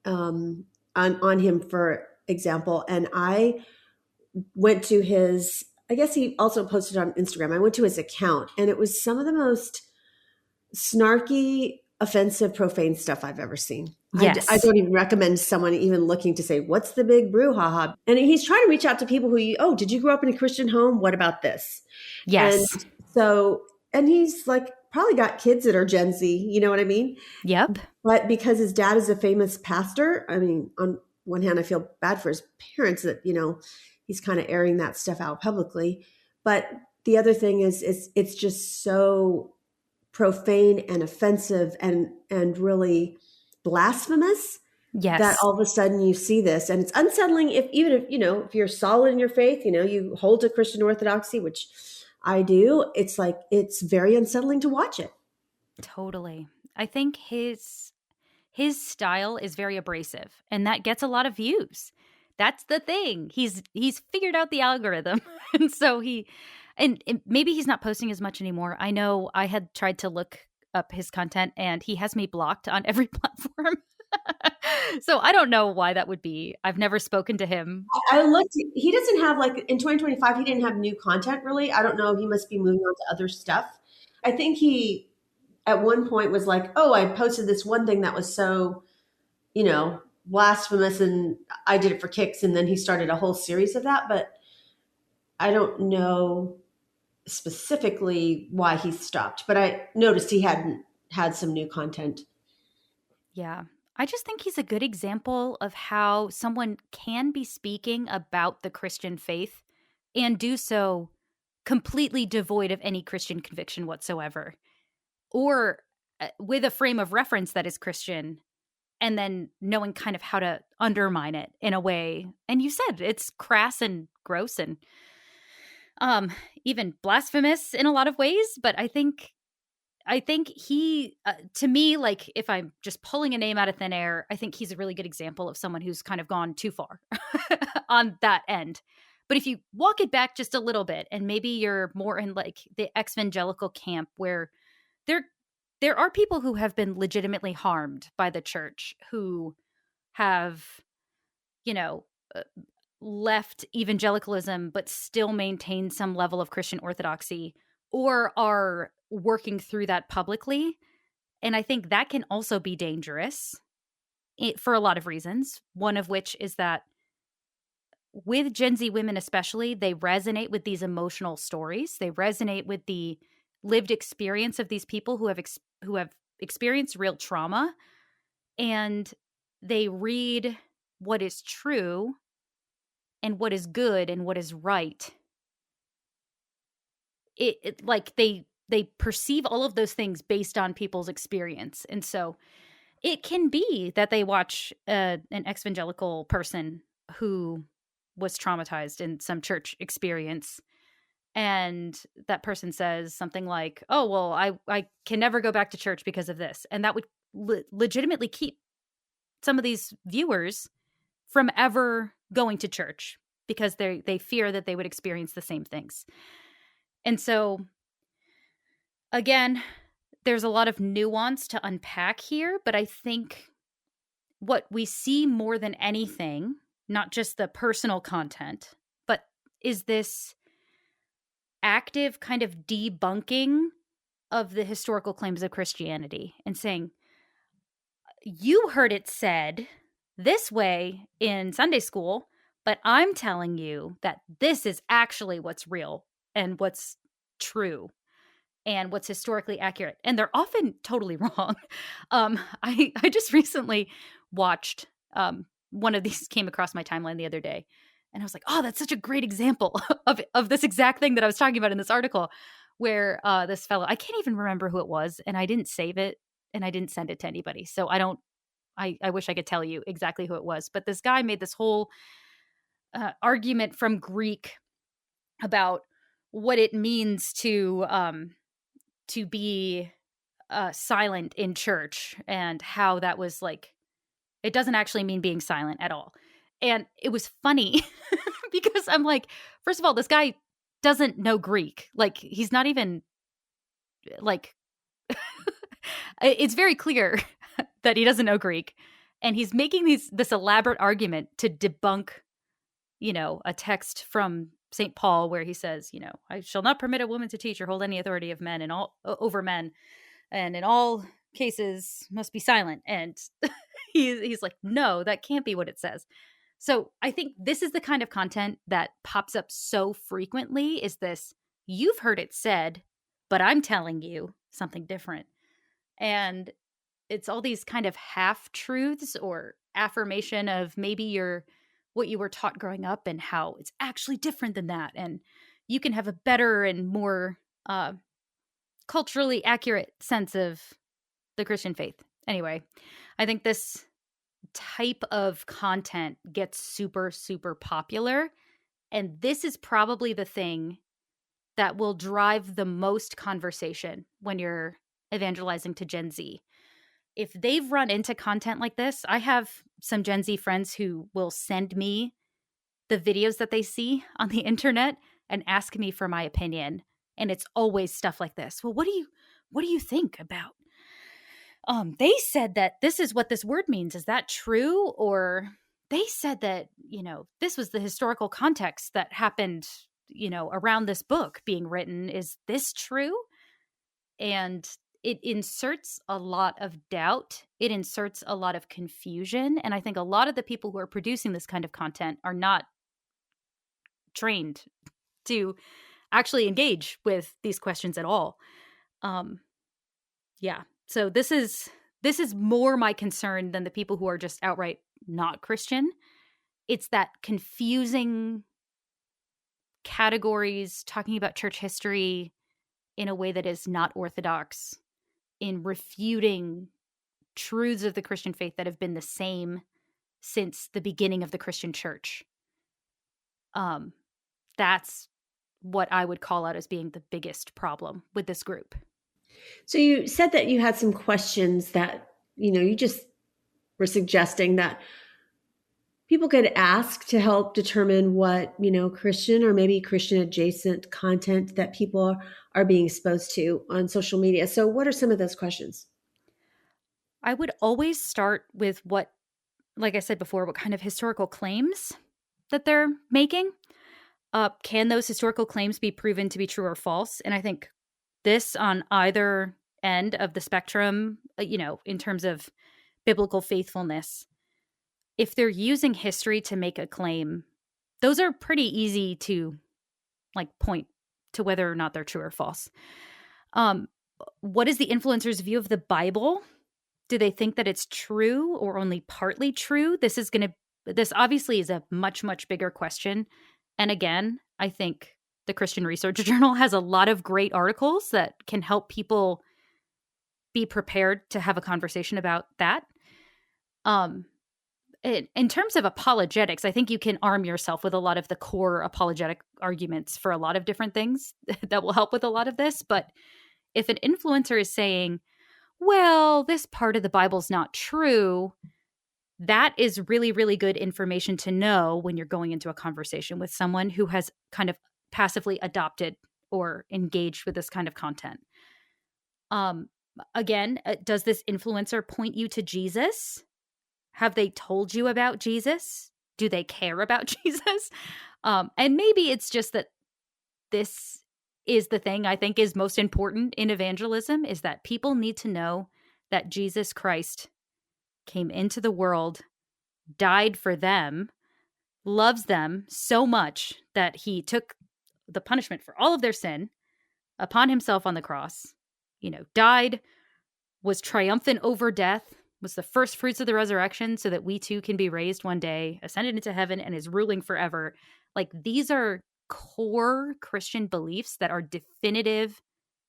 [SPEAKER 1] him, for example, and I went to his, I guess he also posted on Instagram. I went to his account, and it was some of the most snarky, offensive, profane stuff I've ever seen.
[SPEAKER 2] Yes.
[SPEAKER 1] I don't even recommend someone even looking to say, what's the big brouhaha? And he's trying to reach out to people who, did you grow up in a Christian home? What about this?
[SPEAKER 2] Yes.
[SPEAKER 1] And so, and he's like, probably got kids that are Gen Z, you know what I mean?
[SPEAKER 2] Yep.
[SPEAKER 1] But because his dad is a famous pastor, I mean, on one hand, I feel bad for his parents that, he's kind of airing that stuff out publicly. But the other thing is it's just so profane and offensive and really blasphemous.
[SPEAKER 2] Yes.
[SPEAKER 1] That all of a sudden you see this, and it's unsettling if you're solid in your faith, you hold to Christian orthodoxy, which I do. It's like, it's very unsettling to watch it.
[SPEAKER 2] Totally. I think his style is very abrasive, and that gets a lot of views. That's the thing. He's figured out the algorithm. And so and maybe he's not posting as much anymore. I know I had tried to look up his content, and he has me blocked on every platform. So I don't know why that would be. I've never spoken to him.
[SPEAKER 1] I looked, he doesn't have, like, in 2025, he didn't have new content really. I don't know. He must be moving on to other stuff. I think he, at one point, was like, oh, I posted this one thing that was so, blasphemous, and I did it for kicks. And then he started a whole series of that. But I don't know specifically why he stopped. But I noticed he hadn't had some new content.
[SPEAKER 2] Yeah. I just think he's a good example of how someone can be speaking about the Christian faith and do so completely devoid of any Christian conviction whatsoever, or with a frame of reference that is Christian, and then knowing kind of how to undermine it in a way. And you said it's crass and gross and even blasphemous in a lot of ways. But I think he, to me, like, if I'm just pulling a name out of thin air, I think he's a really good example of someone who's kind of gone too far on that end. But if you walk it back just a little bit, and maybe you're more in like the exvangelical camp, where there are people who have been legitimately harmed by the church, who have, you know, uh, left evangelicalism, but still maintain some level of Christian orthodoxy, or are working through that publicly. And I think that can also be dangerous for a lot of reasons. One of which is that with Gen Z women, especially, they resonate with these emotional stories. They resonate with the lived experience of these people who have experienced real trauma, and they read what is true and what is good and what is right. Like they perceive all of those things based on people's experience, and so it can be that they watch an exvangelical person who was traumatized in some church experience, and that person says something like, "Oh, well, I can never go back to church because of this," and that would legitimately keep some of these viewers from ever going to church because they fear that they would experience the same things. And so, again, there's a lot of nuance to unpack here, but I think what we see more than anything, not just the personal content, but is this active kind of debunking of the historical claims of Christianity and saying, you heard it said this way in Sunday school, but I'm telling you that this is actually what's real and what's true and what's historically accurate. And they're often totally wrong. I just recently watched one of these, came across my timeline the other day, and I was like, oh, that's such a great example of this exact thing that I was talking about in this article, where this fellow, I can't even remember who it was, and I didn't save it and I didn't send it to anybody. So I wish I could tell you exactly who it was, but this guy made this whole argument from Greek about what it means to be silent in church, and how that was like, it doesn't actually mean being silent at all. And it was funny because I'm like, first of all, this guy doesn't know Greek. Like, he's not even like, it's very clear that he doesn't know Greek. And he's making this elaborate argument to debunk, a text from St. Paul where he says, I shall not permit a woman to teach or hold any authority of men and all over men, and in all cases must be silent. And he's like, no, that can't be what it says. So I think this is the kind of content that pops up so frequently, is this, you've heard it said, but I'm telling you something different. And it's all these kind of half-truths or affirmation of maybe what you were taught growing up and how it's actually different than that. And you can have a better and more culturally accurate sense of the Christian faith. Anyway, I think this type of content gets super, super popular. And this is probably the thing that will drive the most conversation when you're evangelizing to Gen Z. If they've run into content like this, I have some Gen Z friends who will send me the videos that they see on the internet and ask me for my opinion. And it's always stuff like this. Well, what do you think about? They said that this is what this word means. Is that true? Or they said that, this was the historical context that happened, around this book being written. Is this true? And it inserts a lot of doubt. It inserts a lot of confusion. And I think a lot of the people who are producing this kind of content are not trained to actually engage with these questions at all. Yeah. So this is more my concern than the people who are just outright not Christian. It's that confusing categories, talking about church history in a way that is not orthodox, in refuting truths of the Christian faith that have been the same since the beginning of the Christian church. That's what I would call out as being the biggest problem with this group.
[SPEAKER 1] So you said that you had some questions that, you just were suggesting that people could ask to help determine what, Christian or maybe Christian adjacent content that people are being exposed to on social media. So what are some of those questions?
[SPEAKER 2] I would always start with what like I said before, what kind of historical claims that they're making. Can those historical claims be proven to be true or false? And I think this on either end of the spectrum, in terms of biblical faithfulness, if they're using history to make a claim, those are pretty easy to point to whether or not they're true or false. What is the influencer's view of the Bible? Do they think that it's true or only partly true? This obviously is a much, much bigger question. And again, I think the Christian Research Journal has a lot of great articles that can help people be prepared to have a conversation about that. In terms of apologetics, I think you can arm yourself with a lot of the core apologetic arguments for a lot of different things that will help with a lot of this. But if an influencer is saying, well, this part of the Bible's not true, that is really, really good information to know when you're going into a conversation with someone who has kind of passively adopted or engaged with this kind of content. Again, does this influencer point you to Jesus? Have they told you about Jesus? Do they care about Jesus? And maybe it's just that this is the thing I think is most important in evangelism, is that people need to know that Jesus Christ came into the world, died for them, loves them so much that he took the punishment for all of their sin upon himself on the cross, died, was triumphant over death, was the first fruits of the resurrection so that we too can be raised one day, ascended into heaven, and is ruling forever. These are core Christian beliefs that are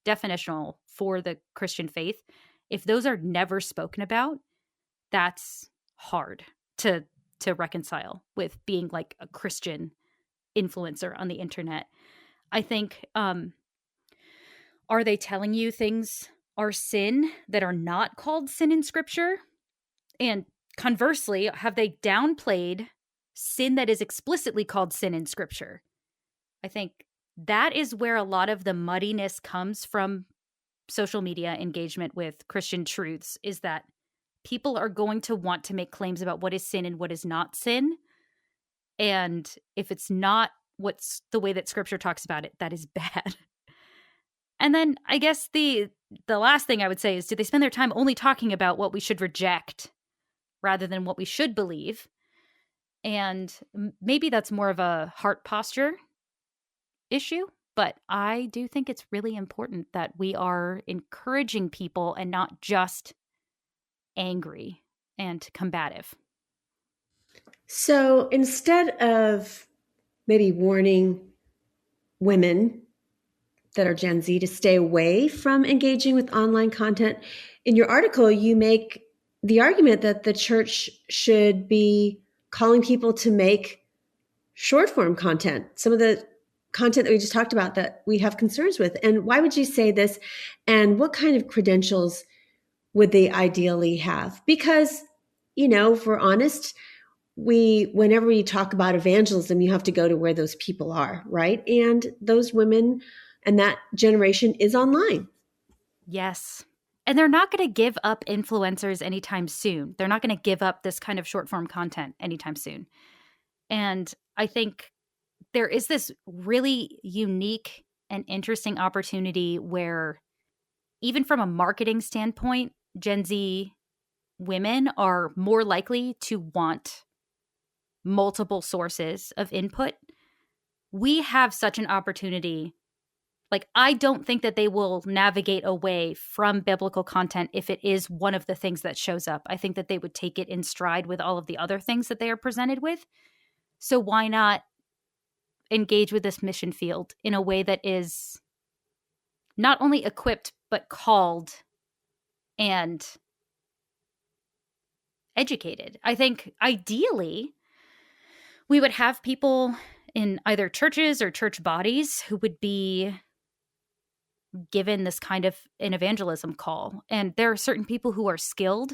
[SPEAKER 2] definitional for the Christian faith. If those are never spoken about, that's hard to reconcile with being like a Christian influencer on the internet. I think, are they telling you things are sin that are not called sin in Scripture? And conversely, have they downplayed sin that is explicitly called sin in Scripture? I think that is where a lot of the muddiness comes from social media engagement with Christian truths, is that people are going to want to make claims about what is sin and what is not sin. And if it's not what's the way that Scripture talks about it, that is bad. And then I guess the last thing I would say is, do they spend their time only talking about what we should reject rather than what we should believe? And maybe that's more of a heart posture issue, but I do think it's really important that we are encouraging people and not just angry and combative.
[SPEAKER 1] So instead of maybe warning women that are Gen Z to stay away from engaging with online content, in your article, you make the argument that the church should be calling people to make short form content, some of the content that we just talked about that we have concerns with. And why would you say this? And what kind of credentials would they ideally have? Because, if we're honest, whenever we talk about evangelism, you have to go to where those people are, right? And those women and that generation is online.
[SPEAKER 2] Yes. And they're not going to give up influencers anytime soon. They're not going to give up this kind of short form content anytime soon. And I think there is this really unique and interesting opportunity where, even from a marketing standpoint, Gen Z women are more likely to want multiple sources of input. We have such an opportunity. I don't think that they will navigate away from biblical content if it is one of the things that shows up. I think that they would take it in stride with all of the other things that they are presented with. So why not engage with this mission field in a way that is not only equipped, but called and educated? I think ideally we would have people in either churches or church bodies who would be given this kind of an evangelism call. And there are certain people who are skilled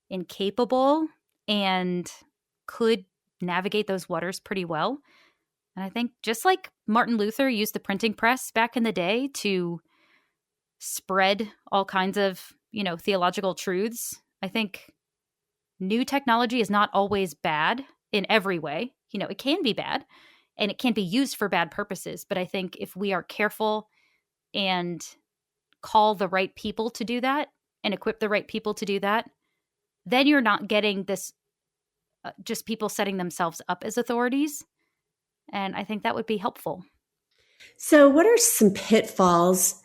[SPEAKER 2] and capable and could navigate those waters pretty well. And I think just like Martin Luther used the printing press back in the day to spread all kinds of, theological truths, I think new technology is not always bad in every way. It can be bad and it can be used for bad purposes. But I think if we are careful and call the right people to do that and equip the right people to do that, then you're not getting this just people setting themselves up as authorities. And I think that would be helpful.
[SPEAKER 1] So, what are some pitfalls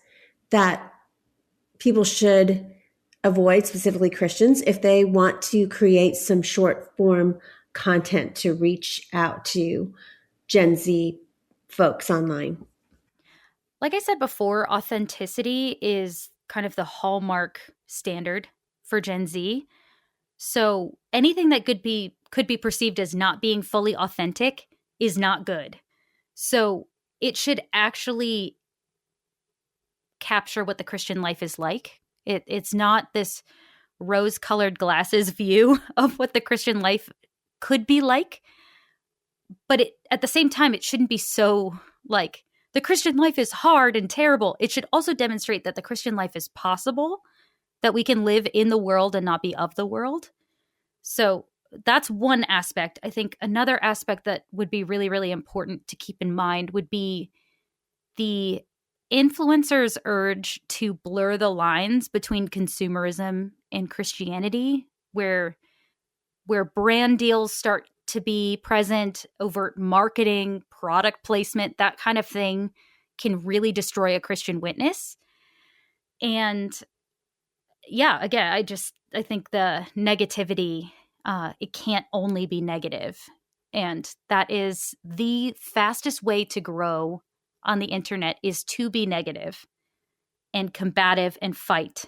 [SPEAKER 1] that people should avoid, specifically Christians, if they want to create some short form content to reach out to Gen Z folks online?
[SPEAKER 2] Like I said before, authenticity is kind of the hallmark standard for Gen Z. So anything that could be perceived as not being fully authentic is not good. So it should actually capture what the Christian life is like. It's not this rose-colored glasses view of what the Christian life could be like. But at the same time, it shouldn't be so like the Christian life is hard and terrible. It should also demonstrate that the Christian life is possible, that we can live in the world and not be of the world. So that's one aspect. I think another aspect that would be really, really important to keep in mind would be the influencers' urge to blur the lines between consumerism and Christianity, where brand deals start to be present, overt marketing, product placement, that kind of thing can really destroy a Christian witness. And yeah, again, I think the negativity, it can't only be negative. And that is the fastest way to grow on the internet, is to be negative and combative and fight.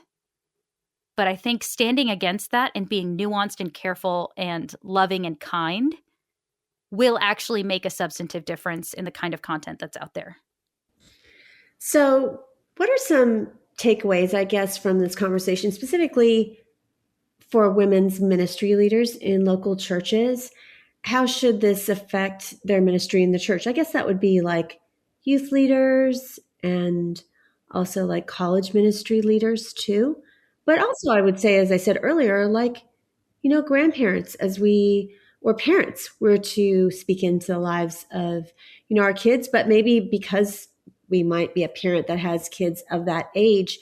[SPEAKER 2] But I think standing against that and being nuanced and careful and loving and kind will actually make a substantive difference in the kind of content that's out there.
[SPEAKER 1] So, what are some takeaways, I guess, from this conversation, specifically for women's ministry leaders in local churches? How should this affect their ministry in the church? I guess that would be like youth leaders and also like college ministry leaders too. But also, I would say, as I said earlier, like, grandparents, or parents, were to speak into the lives of, our kids, but maybe because we might be a parent that has kids of that age,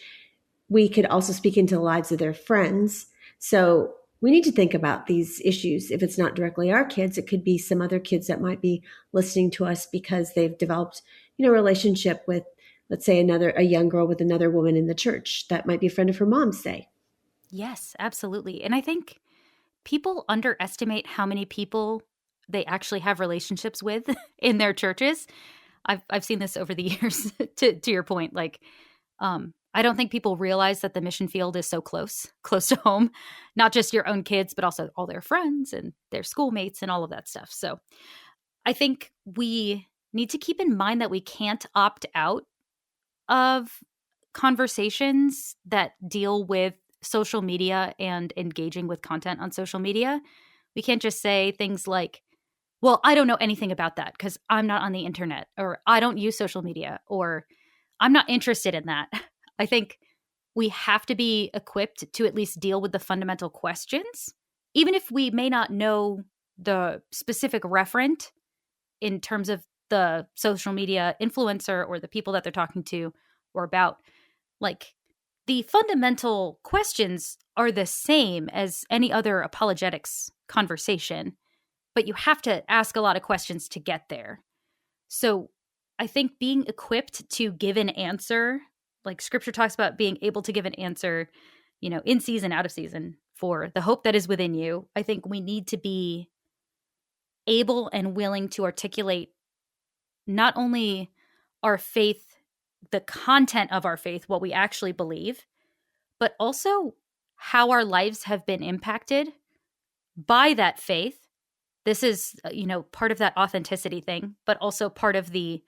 [SPEAKER 1] we could also speak into the lives of their friends. So we need to think about these issues. If it's not directly our kids, it could be some other kids that might be listening to us because they've developed, a relationship with, let's say, a young girl with another woman in the church that might be a friend of her mom's, say.
[SPEAKER 2] Yes, absolutely. And I think people underestimate how many people they actually have relationships with in their churches. I've seen this over the years. To your point, like, I don't think people realize that the mission field is so close to home, not just your own kids, but also all their friends and their schoolmates and all of that stuff. So I think we need to keep in mind that we can't opt out of conversations that deal with social media and engaging with content on social media. We can't just say things like, well, I don't know anything about that because I'm not on the internet, or I don't use social media, or I'm not interested in that. I think we have to be equipped to at least deal with the fundamental questions, even if we may not know the specific referent in terms of the social media influencer or the people that they're talking to or about. Like, the fundamental questions are the same as any other apologetics conversation, but you have to ask a lot of questions to get there. So I think being equipped to give an answer, like scripture talks about being able to give an answer, in season, out of season, for the hope that is within you. I think we need to be able and willing to articulate not only our faith, the content of our faith, what we actually believe, but also how our lives have been impacted by that faith. This is, part of that authenticity thing, but also part of the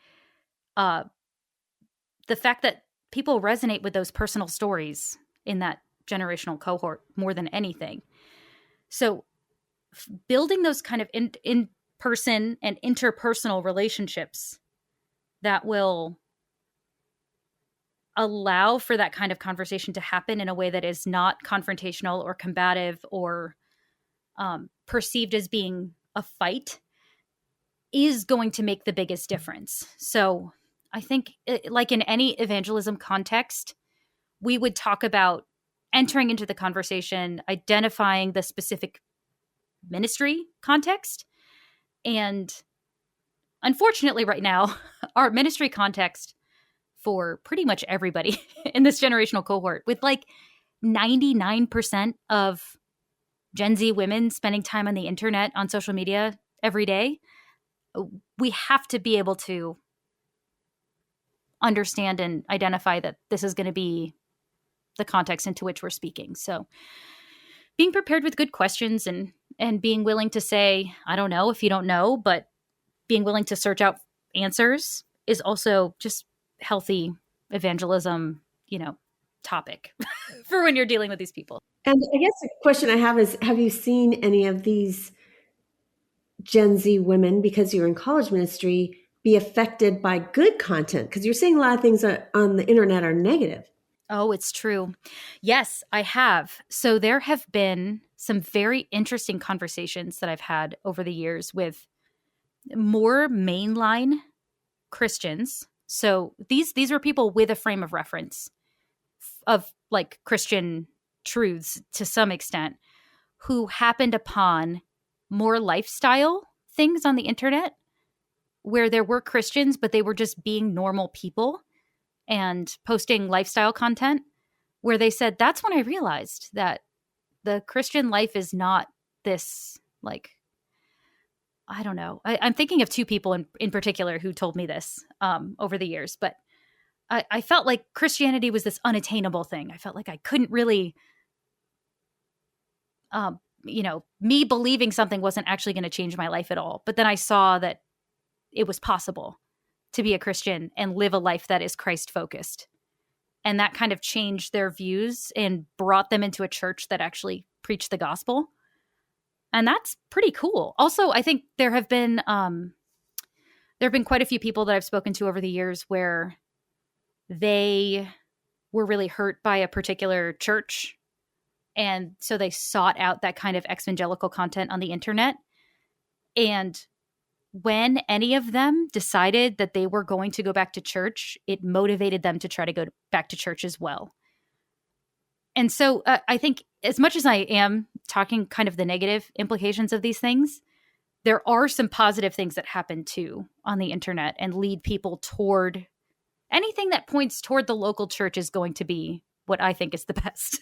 [SPEAKER 2] fact that people resonate with those personal stories in that generational cohort more than anything. So building those kind of in-person and interpersonal relationships that will allow for that kind of conversation to happen in a way that is not confrontational or combative or perceived as being a fight is going to make the biggest difference. So I think, like in any evangelism context, we would talk about entering into the conversation, identifying the specific ministry context. And unfortunately, right now, our ministry context for pretty much everybody in this generational cohort, with like 99% of Gen Z women spending time on the internet, on social media every day, we have to be able to understand and identify that this is going to be the context into which we're speaking. So being prepared with good questions and being willing to say, I don't know if you don't know, but being willing to search out answers is also just healthy evangelism, topic for when you're dealing with these people.
[SPEAKER 1] And I guess the question I have is, have you seen any of these Gen Z women, because you're in college ministry, be affected by good content? Because you're saying a lot of things on the internet are negative.
[SPEAKER 2] Oh, it's true. Yes, I have. So there have been some very interesting conversations that I've had over the years with more mainline Christians. So these were people with a frame of reference of like Christian truths to some extent, who happened upon more lifestyle things on the internet where there were Christians, but they were just being normal people and posting lifestyle content, where they said, that's when I realized that the Christian life is not this, like, I don't know. I'm thinking of two people in particular who told me this over the years, but I felt like Christianity was this unattainable thing. I felt like I couldn't really, me believing something wasn't actually going to change my life at all. But then I saw that it was possible to be a Christian and live a life that is Christ focused. And that kind of changed their views and brought them into a church that actually preached the gospel. And that's pretty cool. Also, I think there have been quite a few people that I've spoken to over the years where they were really hurt by a particular church. And so they sought out that kind of exvangelical content on the internet. And when any of them decided that they were going to go back to church, it motivated them to try to go back to church as well. And so I think as much as I am talking kind of the negative implications of these things, there are some positive things that happen too on the internet and lead people toward anything that points toward the local church is going to be what I think is the best.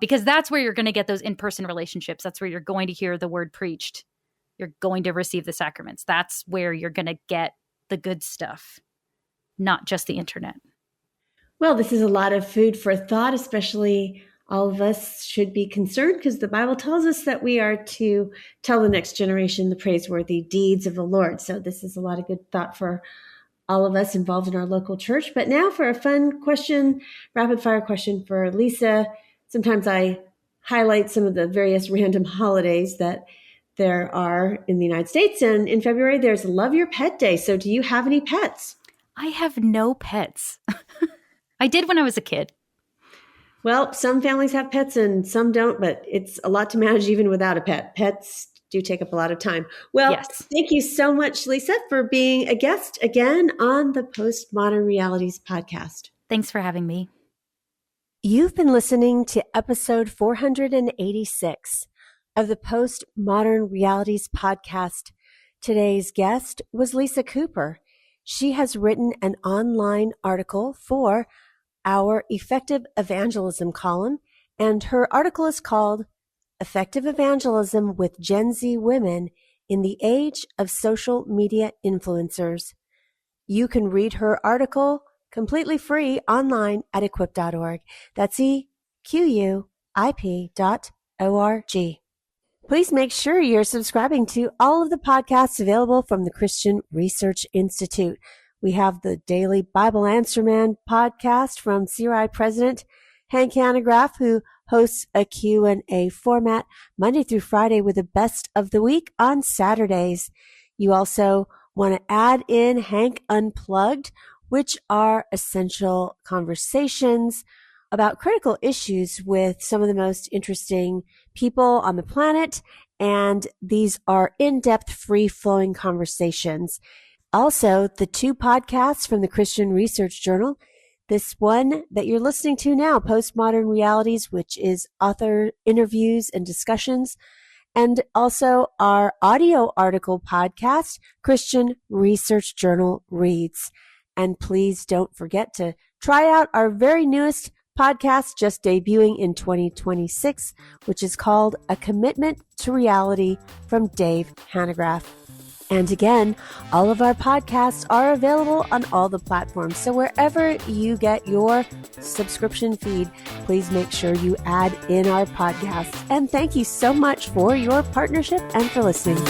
[SPEAKER 2] Because that's where you're going to get those in-person relationships. That's where you're going to hear the word preached. You're going to receive the sacraments. That's where you're going to get the good stuff, not just the internet.
[SPEAKER 1] Well, this is a lot of food for thought, especially all of us should be concerned because the Bible tells us that we are to tell the next generation the praiseworthy deeds of the Lord. So this is a lot of good thought for all of us involved in our local church. But now for a fun question, rapid fire question for Lisa. Sometimes I highlight some of the various random holidays that there are in the United States. And in February, there's Love Your Pet Day. So do you have any pets?
[SPEAKER 2] I have no pets. I did when I was a kid.
[SPEAKER 1] Well, some families have pets and some don't, but it's a lot to manage even without a pet. Pets do take up a lot of time. Well, yes. Thank you so much, Lisa, for being a guest again on the Postmodern Realities podcast.
[SPEAKER 2] Thanks for having me.
[SPEAKER 1] You've been listening to episode 486 of the Postmodern Realities podcast. Today's guest was Lisa Cooper. She has written an online article for our Effective Evangelism column, and her article is called Effective Evangelism with Gen Z Women in the Age of Social Media Influencers. You can read her article completely free online at equip.org. That's EQUIP.org. Please make sure you're subscribing to all of the podcasts available from the Christian Research Institute. We have the Daily Bible Answer Man podcast from CRI President Hank Hanegraaff, who hosts a Q&A format Monday through Friday with the best of the week on Saturdays. You also want to add in Hank Unplugged, which are essential conversations about critical issues with some of the most interesting people on the planet. And these are in-depth, free-flowing conversations. Also, the 2 podcasts from the Christian Research Journal. This one that you're listening to now, Postmodern Realities, which is author interviews and discussions, and also our audio article podcast, Christian Research Journal Reads. And please don't forget to try out our very newest podcast just debuting in 2026, which is called A Commitment to Reality from Dave Hanegraaff. And again, all of our podcasts are available on all the platforms. So wherever you get your subscription feed, please make sure you add in our podcasts. And thank you so much for your partnership and for listening.